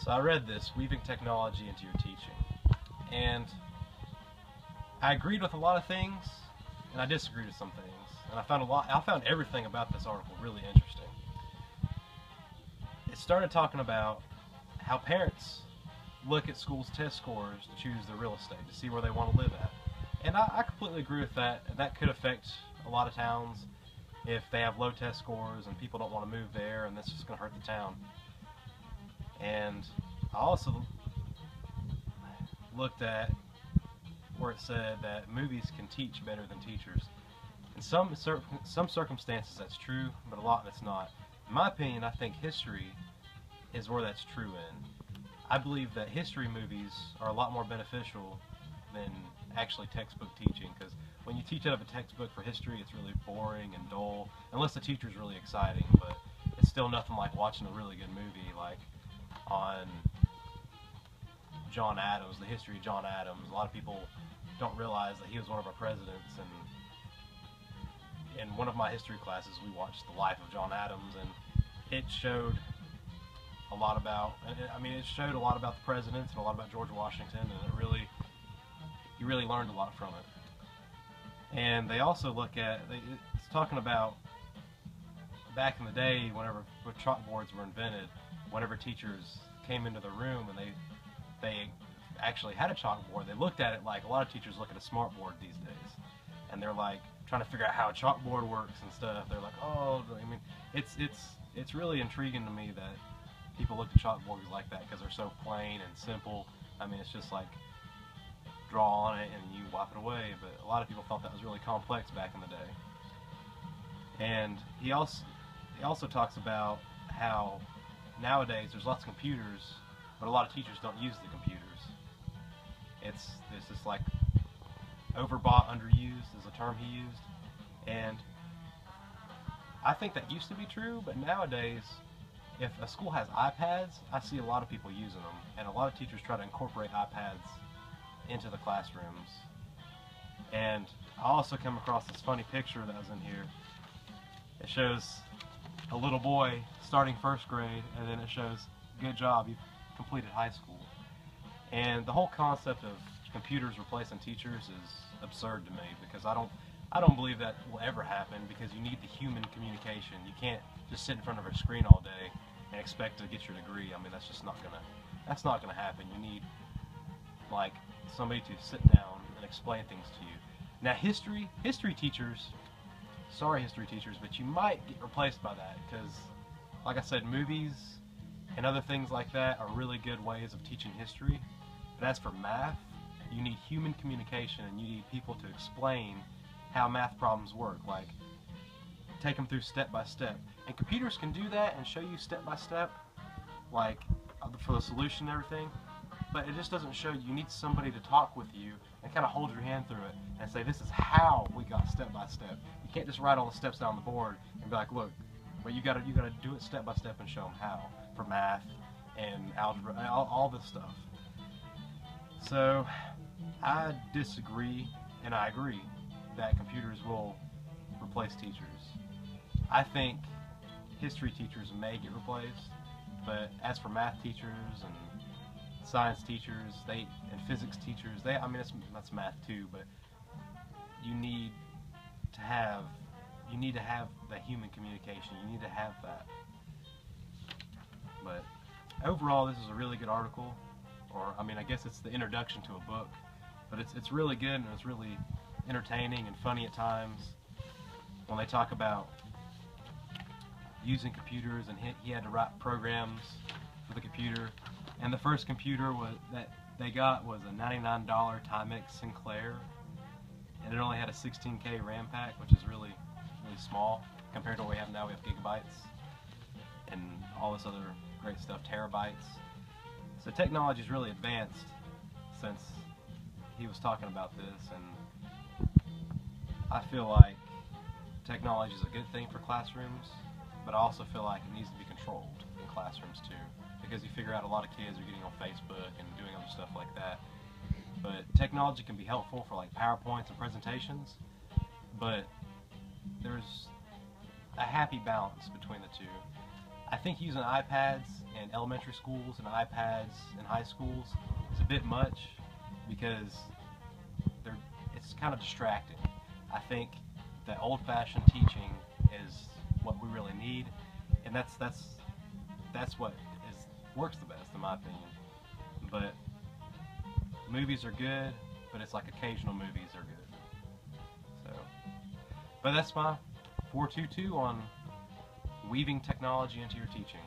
So I read this, Weaving Technology into Your Teaching, and I agreed with a lot of things, and I disagreed with some things, and I found everything about this article really interesting. It started talking about how parents look at schools' test scores to choose their real estate, to see where they want to live at. And I completely agree with that. That could affect a lot of towns if they have low test scores and people don't want to move there, and that's just going to hurt the town. And I also looked at where it said that movies can teach better than teachers. In some circumstances that's true, but a lot that's not. In my opinion, I think history is where that's true in. I believe that history movies are a lot more beneficial than actually textbook teaching, because when you teach out of a textbook for history, it's really boring and dull, unless the teacher's really exciting, but it's still nothing like watching a really good movie, like on John Adams, the history of John Adams. A lot of people don't realize that he was one of our presidents, and in one of my history classes we watched the life of John Adams, and it showed a lot about, it showed a lot about the presidents and a lot about George Washington, and you really learned a lot from it. And they also look at, it's talking about back in the day, whenever chalkboards were invented, whenever teachers came into the room and they actually had a chalkboard, they looked at it like a lot of teachers look at a smart board these days, and they're like trying to figure out how a chalkboard works and stuff. They're like, oh, it's really intriguing to me that people look at chalkboards like that, because they're so plain and simple. It's just like draw on it and you wipe it away, but a lot of people thought that was really complex back in the day. And he also talks about how nowadays there's lots of computers, but a lot of teachers don't use the computers. It's just like overbought, underused is a term he used, and I think that used to be true, but nowadays if a school has iPads, I see a lot of people using them, and a lot of teachers try to incorporate iPads into the classrooms. And I also come across this funny picture that was in here. It shows a little boy starting first grade, and then it shows, good job, you completed high school. And the whole concept of computers replacing teachers is absurd to me, because I don't believe that will ever happen, because you need the human communication. You can't just sit in front of a screen all day and expect to get your degree. That's just not gonna happen. You need like somebody to sit down and explain things to you. Now history teachers, sorry history teachers, but you might get replaced by that, because like I said, movies and other things like that are really good ways of teaching history. But as for math, you need human communication, and you need people to explain how math problems work, like take them through step by step. And computers can do that and show you step by step, like for the solution and everything, but it just doesn't show you. You need somebody to talk with you and kind of hold your hand through it and say, this is how we got step by step. You can't just write all the steps down the board and be like, look, but you gotta do it step by step and show them how, for math and algebra, all this stuff. So I disagree, and I agree that computers will replace teachers. I think history teachers may get replaced, but as for math teachers and science teachers, and physics teachers, that's math too, but you need to have the human communication. You need to have that. But overall, this is a really good article, or I guess it's the introduction to a book, but it's really good, and it's really entertaining and funny at times when they talk about using computers, and he had to write programs for the computer. And the first computer that they got was a $99 Timex Sinclair, and it only had a 16K RAM pack, which is really small compared to what we have now. We have gigabytes and all this other great stuff, terabytes. So technology is really advanced since he was talking about this, and I feel like technology is a good thing for classrooms, but I also feel like it needs to be controlled in classrooms too, because you figure out a lot of kids are getting on Facebook and doing other stuff like that. But technology can be helpful for like PowerPoints and presentations, but there's a happy balance between the two. I think using iPads in elementary schools and iPads in high schools is a bit much because it's kind of distracting. I think that old-fashioned teaching is what we really need, and that's what works the best in my opinion. But movies are good, but it's like occasional movies are good. So, but that's my 422 on weaving technology into your teaching.